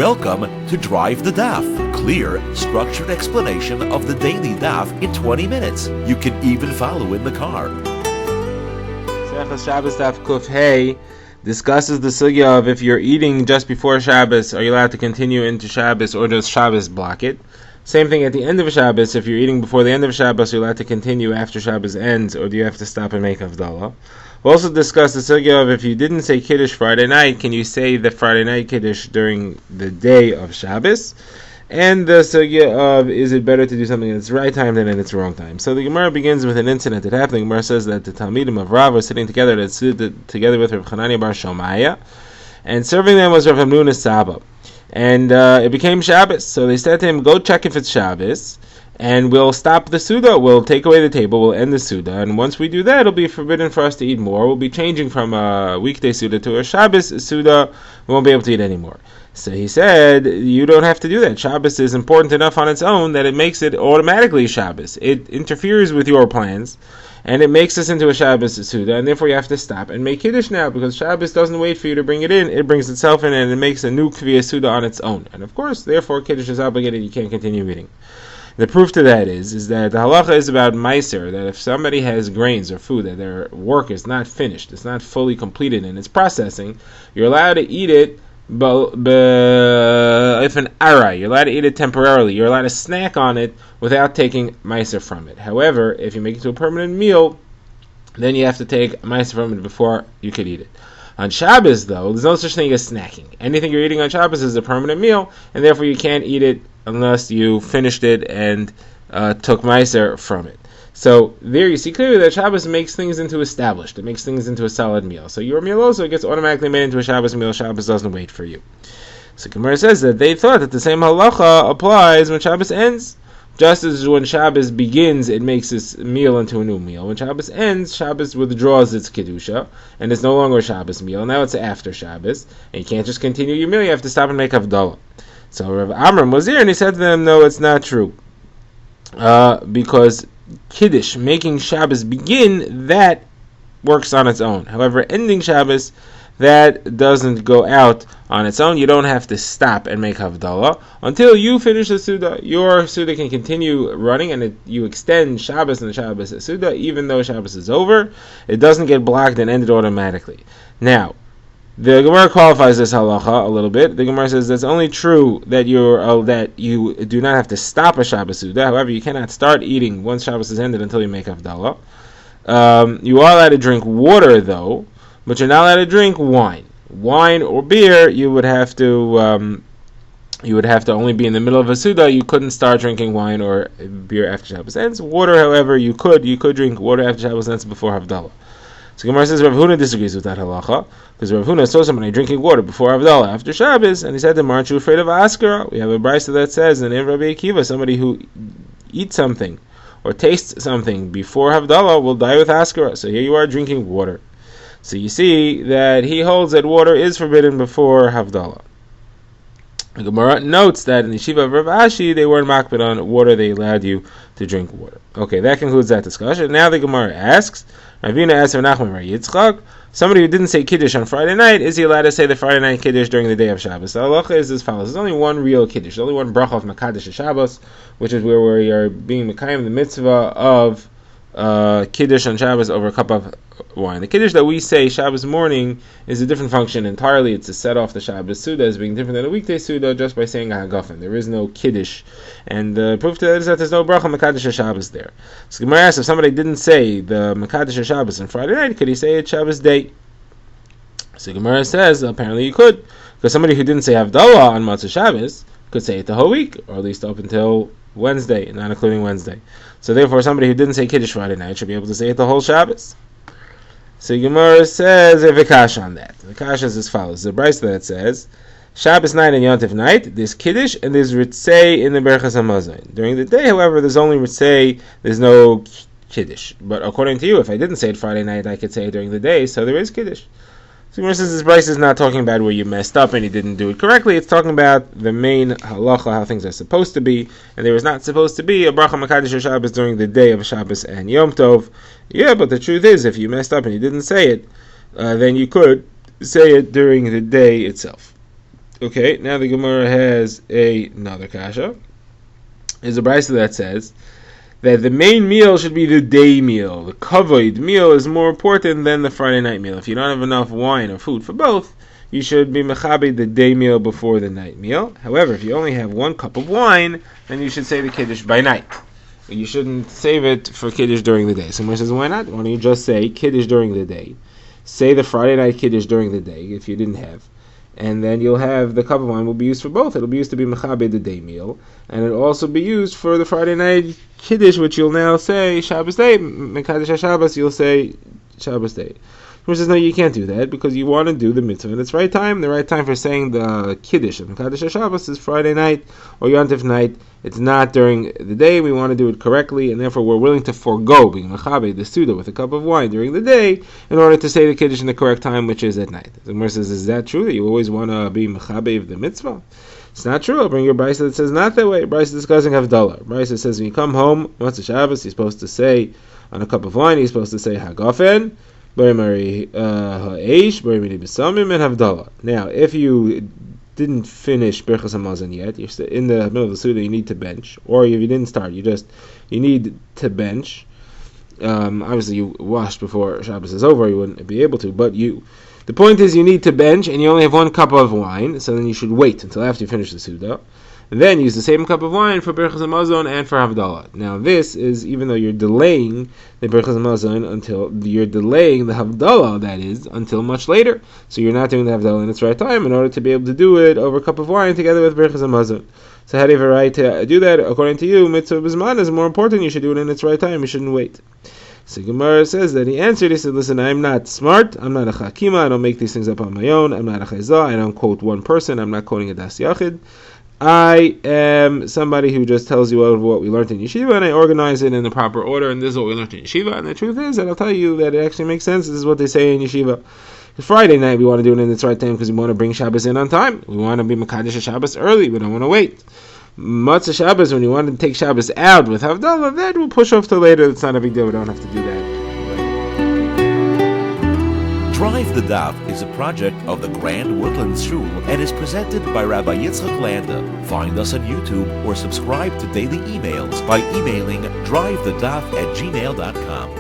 Welcome to Drive the Daf. Clear, structured explanation of the daily Daf in 20 minutes. You can even follow in the car. Shabbos Daf Kuf Hey discusses the sugya of if you're eating just before Shabbos, are you allowed to continue into Shabbos or does Shabbos block it? Same thing at the end of Shabbos, if you're eating before the end of Shabbos, you're allowed to continue after Shabbos ends, or do you have to stop and make Havdalah? We'll also discuss the sugya of if you didn't say Kiddush Friday night, can you say the Friday night Kiddush during the day of Shabbos? And the sugya of is it better to do something in its right time than in its wrong time? So the Gemara begins with an incident that happened. The Gemara says that the Talmidim of Rav were sitting together together with Rav Hanania bar Shomaya, and serving them was Rav Hamnuna Saba. And it became Shabbos, so they said to him, go check if it's Shabbos, and we'll stop the Suda, we'll take away the table, we'll end the Suda, and once we do that, it'll be forbidden for us to eat more. We'll be changing from a weekday Suda to a Shabbos Suda, we won't be able to eat anymore. So he said, you don't have to do that. Shabbos is important enough on its own that it makes it automatically Shabbos. It interferes with your plans, and it makes us into a Shabbos Suda, and therefore you have to stop and make Kiddush now, because Shabbos doesn't wait for you to bring it in, it brings itself in, and it makes a new Kviyah Suda on its own. And of course, therefore, Kiddush is obligated, you can't continue eating. The proof to that is that the halacha is about meiser, that if somebody has grains or food, that their work is not finished, it's not fully completed in its processing, you're allowed to eat it if an ara, you're allowed to eat it temporarily, you're allowed to snack on it without taking meiser from it. However, if you make it to a permanent meal, then you have to take meiser from it before you could eat it. On Shabbos, though, there's no such thing as snacking. Anything you're eating on Shabbos is a permanent meal, and therefore you can't eat it unless you finished it and took meiser from it. So there you see clearly that Shabbos makes things into established. It makes things into a solid meal. So your meal also gets automatically made into a Shabbos meal. Shabbos doesn't wait for you. So Gemara says that they thought that the same halacha applies when Shabbos ends. Just as when Shabbos begins, it makes this meal into a new meal. When Shabbos ends, Shabbos withdraws its Kedusha, and it's no longer a Shabbos meal. Now it's after Shabbos, and you can't just continue your meal. You have to stop and make Havdalah. So Rav Amram was there, and he said to them, no, it's not true. Because Kiddush, making Shabbos begin, that works on its own. However, ending Shabbos, that doesn't go out on its own. You don't have to stop and make Havdalah until you finish the Suda. Your Suda can continue running, and you extend Shabbos and the Shabbos Suda, even though Shabbos is over. It doesn't get blocked and ended automatically. Now, the Gemara qualifies this halacha a little bit. The Gemara says that's only true that you do not have to stop a Shabbos Suda. However, you cannot start eating once Shabbos is ended until you make Havdalah. You are allowed to drink water, though, but you're not allowed to drink wine. Wine or beer, you would have to only be in the middle of a Suda. You couldn't start drinking wine or beer after Shabbos ends. Water, however, you could drink water after Shabbos ends before Havdalah. So Gemara says Rav Huna disagrees with that halacha, because Rav Huna saw somebody drinking water before Havdalah after Shabbos, and he said to him, aren't you afraid of Askara? We have a brisa that says in Rabbi Akiva, somebody who eats something or tastes something before Havdalah will die with Askara. So here you are drinking water. So you see that he holds that water is forbidden before Havdalah. The Gemara notes that in the Yeshiva of Rav Ashi, they weren't makbid on water, they allowed you to drink water. Okay, that concludes that discussion. Now the Gemara asks, Ravina asks Rav Nachman Bar Yitzchak, somebody who didn't say Kiddush on Friday night, is he allowed to say the Friday night Kiddush during the day of Shabbos? The halacha is as follows. There's only one real Kiddush. There's only one bracha of Makadosh Shabbos, which is where we are being Mekayim the mitzvah of Kiddush on Shabbos over a cup of wine. The Kiddush that we say Shabbos morning is a different function entirely. It's to set off the Shabbos Suda as being different than a weekday Suda just by saying a Hagafen. There is no Kiddush. And the proof to that is that there's no bracha Mekadosh Shabbos there. So Gemara asks, if somebody didn't say the Mekadosh Shabbos on Friday night, could he say it Shabbos day? So Gemara says, apparently you could. Because somebody who didn't say Havdalah on Matzah Shabbos could say it the whole week, or at least up until Wednesday, not including Wednesday. So therefore, somebody who didn't say Kiddush Friday night should be able to say it the whole Shabbos. So Gemara says a vikash on that. The vikash is as follows. The brisa that says Shabbos night and Yontif night, there's Kiddush and there's Ritzei in the Berachas HaMazon. During the day, however, there's only Ritzei, there's no Kiddush. But according to you, if I didn't say it Friday night, I could say it during the day, so there is Kiddush. So Gemara says this brisa is not talking about where you messed up and you didn't do it correctly. It's talking about the main halacha, how things are supposed to be, and there is not supposed to be a bracha Makadosh Shabbos during the day of Shabbos and Yom Tov. Yeah, but the truth is, if you messed up and you didn't say it, then you could say it during the day itself. Okay, now the Gemara has another kasha. There's a brisa that says that the main meal should be the day meal. The kavod meal is more important than the Friday night meal. If you don't have enough wine or food for both, you should be mechabed the day meal before the night meal. However, if you only have 1 cup of wine, then you should say the kiddush by night. You shouldn't save it for kiddush during the day. Someone says, why not? Why don't you just say kiddush during the day? Say the Friday night kiddush during the day if you didn't have. And then you'll have the cup of wine will be used for both. It'll be used to be mechabe the day meal, and it'll also be used for the Friday night kiddush, which you'll now say Shabbos day. Mekadesh Shabbos, you'll say Shabbos day. Which says no, you can't do that because you want to do the mitzvah in its right time. The right time for saying the kiddush of Mekadesh Shabbos is Friday night or Yontif night. It's not during the day. We want to do it correctly, and therefore we're willing to forego being mechabe the suda with a cup of wine during the day in order to say the kiddush in the correct time, which is at night. The Gemara says, is that true that you always want to be mechabe of the mitzvah? It's not true. I'll bring you a brisa that says not that way. Brisa is discussing havdalah. Brisa says when you come home, once a Shabbos, you're supposed to say on a cup of wine, you're supposed to say hagafen, barimari ha'esh, barimari b'samim, and havdalah. Now, if you didn't finish Birchas Hamazon yet, you're in the middle of the Suda, you need to bench, or if you didn't start, you need to bench. Obviously you washed before Shabbos is over, you wouldn't be able to, but the point is you need to bench, and you only have 1 cup of wine, so then you should wait until after you finish the Suda, and then use the same cup of wine for Birchas Hamazon and for Havdalah. Now this is, even though you're delaying the Birchas Hamazon you're delaying the Havdalah, that is, until much later. So you're not doing the Havdalah in its right time in order to be able to do it over a cup of wine together with Birchas Hamazon. So how do you have a right to do that? According to you, Mitzvah B'zman is more important. You should do it in its right time. You shouldn't wait. So Gemara says that he answered, he said, listen, I'm not smart, I'm not a chakima, I don't make these things up on my own, I'm not a chayzah, I don't quote one person, I'm not quoting a das yachid. I am somebody who just tells you what we learned in yeshiva, and I organize it in the proper order, and this is what we learned in yeshiva, and the truth is that I'll tell you that it actually makes sense. This is what they say in yeshiva. Friday night we want to do it in its right time because we want to bring Shabbos in on time. We want to be Mekadesh Shabbos early, we don't want to wait. Matzah Shabbos, when you want to take Shabbos out with Havdalah, then we'll push off to later. It's not a big deal, we don't have to do that. Drive the Daf is a project of the Grand Woodlands Shul and is presented by Rabbi Yitzchak Landa. Find us on YouTube or subscribe to daily emails by emailing drivethedaf@gmail.com.